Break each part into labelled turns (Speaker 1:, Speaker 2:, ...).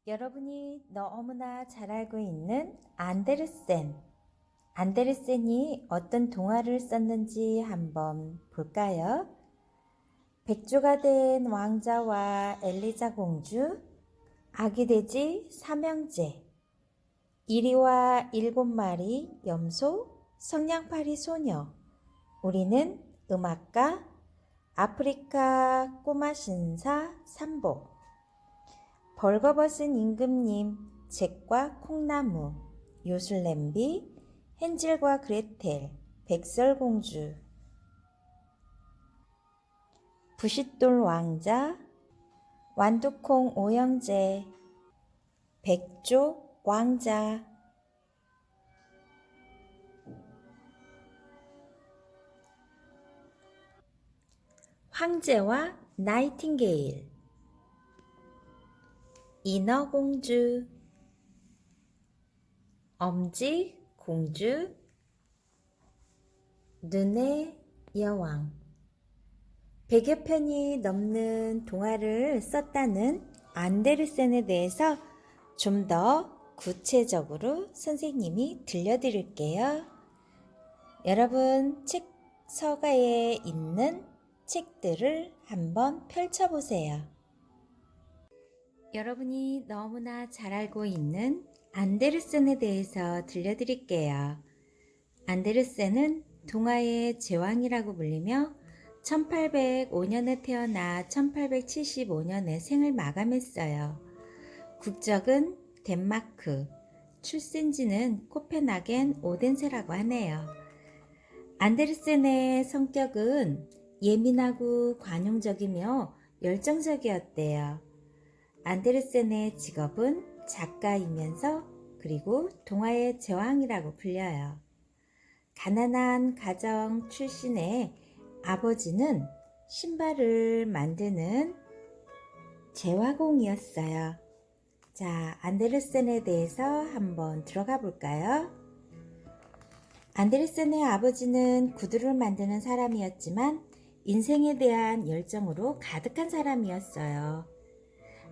Speaker 1: 여러분이 너무나 잘 알고 있는 안데르센. 안데르센이 어떤 동화를 썼는지 한번 볼까요? 백조가 된 왕자와 엘리자 공주, 아기 돼지 삼형제, 이리와 7마리 염소, 성냥팔이 소녀, 우리는 음악가, 아프리카 꼬마 신사 삼보, 벌거벗은 임금님, 잭과 콩나무, 요술냄비, 헨젤과 그레텔, 백설공주, 부싯돌 왕자, 완두콩 오형제, 백조 왕자. 황제와 나이팅게일, 인어공주, 엄지 공주, 눈의 여왕. 100여 편이 넘는 동화를 썼다는 안데르센에 대해서 좀 더 구체적으로 선생님이 들려드릴게요. 여러분 책 서가에 있는 책들을 한번 펼쳐보세요. 여러분이 너무나 잘 알고 있는 안데르센에 대해서 들려드릴게요. 안데르센은 동화의 제왕이라고 불리며 1805년에 태어나 1875년에 생을 마감했어요. 국적은 덴마크, 출생지는 코펜하겐 오덴세라고 하네요. 안데르센의 성격은 예민하고 관용적이며 열정적이었대요. 안데르센의 직업은 작가이면서 그리고 동화의 제왕이라고 불려요. 가난한 가정 출신의 아버지는 신발을 만드는 제화공이었어요. 자, 안데르센에 대해서 한번 들어가 볼까요? 안데르센의 아버지는 구두를 만드는 사람이었지만 인생에 대한 열정으로 가득한 사람이었어요.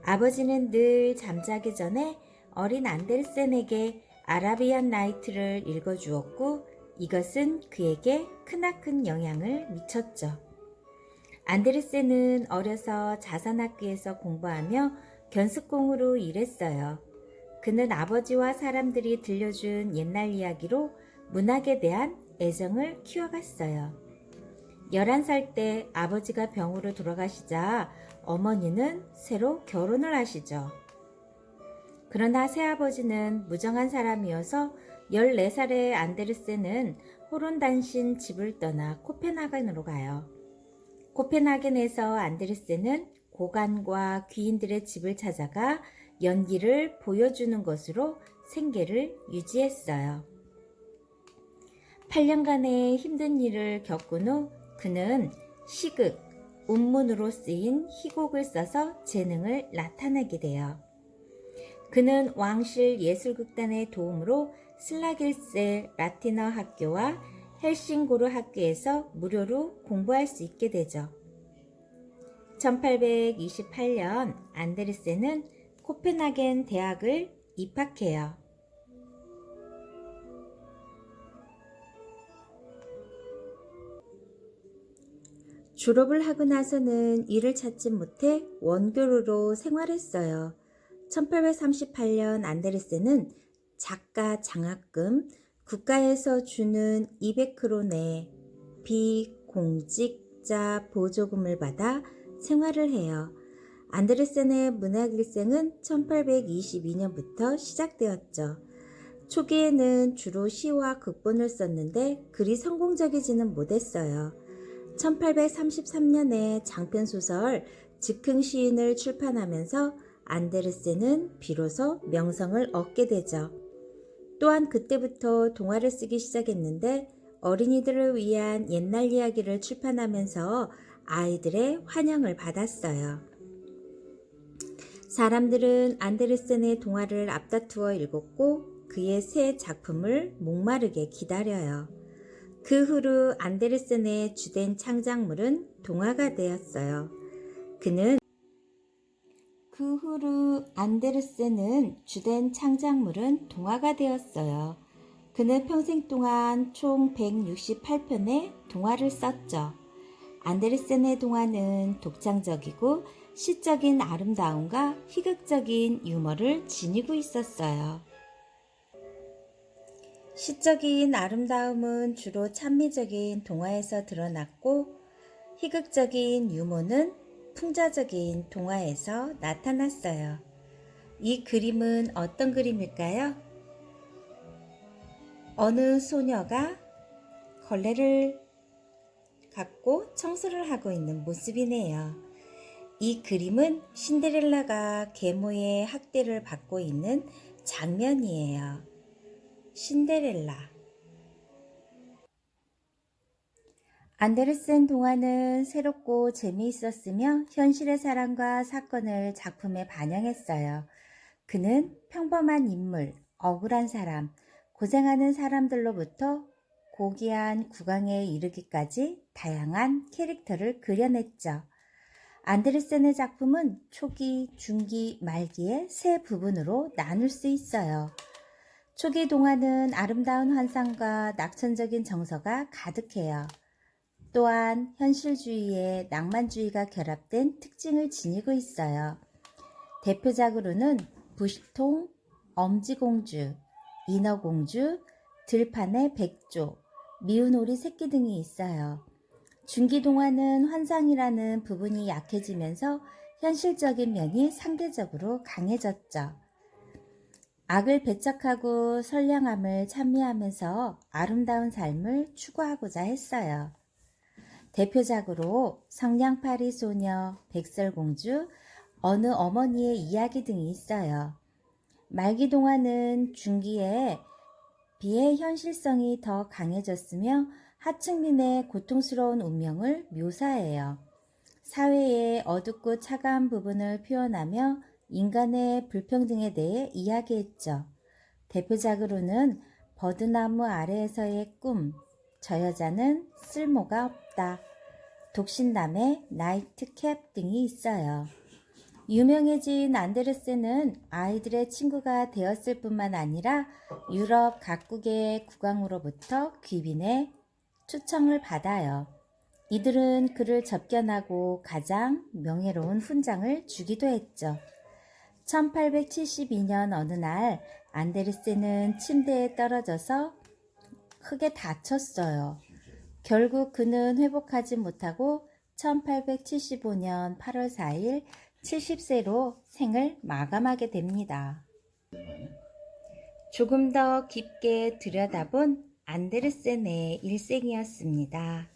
Speaker 1: 아버지는 늘 잠자기 전에 어린 안데르센에게 아라비안 나이트를 읽어주었고 이것은 그에게 크나큰 영향을 미쳤죠. 안데르센은 어려서 자선학교에서 공부하며 견습공으로 일했어요. 그는 아버지와 사람들이 들려준 옛날 이야기로 문학에 대한 애정을 키워갔어요. 11살 때 아버지가 병으로 돌아가시자 어머니는 새로 결혼을 하시죠. 그러나 새아버지는 무정한 사람이어서 14살의 안데르센은 호론단신 집을 떠나 코펜하겐으로 가요. 코펜하겐에서 안데르센은 고관과 귀인들의 집을 찾아가 연기를 보여주는 것으로 생계를 유지했어요. 8년간의 힘든 일을 겪은 후 그는 시극, 운문으로 쓰인 희곡을 써서 재능을 나타내게 돼요. 그는 왕실 예술극단의 도움으로 슬라길세 라틴어 학교와 헬싱고르 학교에서 무료로 공부할 수 있게 되죠. 1828년 안데르센은 코펜하겐 대학을 입학해요. 졸업을 하고 나서는 일을 찾지 못해 원교류로 생활했어요. 1838년 안데르센은 작가 장학금, 국가에서 주는 200크로네 비공직자 보조금을 받아 생활을 해요. 안데르센의 문학 일생은 1822년부터 시작되었죠. 초기에는 주로 시와 극본을 썼는데 그리 성공적이지는 못했어요. 1833년에 장편소설 즉흥시인을 출판하면서 안데르센은 비로소 명성을 얻게 되죠. 또한 그때부터 동화를 쓰기 시작했는데 어린이들을 위한 옛날 이야기를 출판하면서 아이들의 환영을 받았어요. 사람들은 안데르센의 동화를 앞다투어 읽었고 그의 새 작품을 목마르게 기다려요. 그 후로 안데르센의 주된 창작물은 동화가 되었어요. 그는 그 후르 안데르센은 주된 창작물은 동화가 되었어요. 그는 평생 동안 총 168편의 동화를 썼죠. 안데르센의 동화는 독창적이고 시적인 아름다움과 희극적인 유머를 지니고 있었어요. 시적인 아름다움은 주로 찬미적인 동화에서 드러났고 희극적인 유머는 풍자적인 동화에서 나타났어요. 이 그림은 어떤 그림일까요? 어느 소녀가 걸레를 갖고 청소를 하고 있는 모습이네요. 이 그림은 신데렐라가 계모의 학대를 받고 있는 장면이에요. 신데렐라. 안데르센 동화는 새롭고 재미있었으며 현실의 사랑과 사건을 작품에 반영했어요. 그는 평범한 인물, 억울한 사람, 고생하는 사람들로부터 고귀한 국왕에 이르기까지 다양한 캐릭터를 그려냈죠. 안데르센의 작품은 초기, 중기, 말기의 세 부분으로 나눌 수 있어요. 초기 동화는 아름다운 환상과 낙천적인 정서가 가득해요. 또한 현실주의에 낭만주의가 결합된 특징을 지니고 있어요. 대표작으로는 부시통, 엄지공주, 인어공주, 들판의 백조, 미운 오리 새끼 등이 있어요. 중기동화는 환상이라는 부분이 약해지면서 현실적인 면이 상대적으로 강해졌죠. 악을 배척하고 선량함을 찬미하면서 아름다운 삶을 추구하고자 했어요. 대표작으로 성냥팔이 소녀, 백설공주, 어느 어머니의 이야기 등이 있어요. 말기 동화는 중기에 비해 현실성이 더 강해졌으며 하층민의 고통스러운 운명을 묘사해요. 사회의 어둡고 차가운 부분을 표현하며 인간의 불평등에 대해 이야기했죠. 대표작으로는 버드나무 아래에서의 꿈, 저 여자는 쓸모가 없다, 독신남의 나이트캡 등이 있어요. 유명해진 안데르센은 아이들의 친구가 되었을 뿐만 아니라 유럽 각국의 국왕으로부터 귀빈의 초청을 받아요. 이들은 그를 접견하고 가장 명예로운 훈장을 주기도 했죠. 1872년 어느 날 안데르센은 침대에 떨어져서 크게 다쳤어요. 결국 그는 회복하지 못하고 1875년 8월 4일 70세로 생을 마감하게 됩니다. 조금 더 깊게 들여다본 안데르센의 일생이었습니다.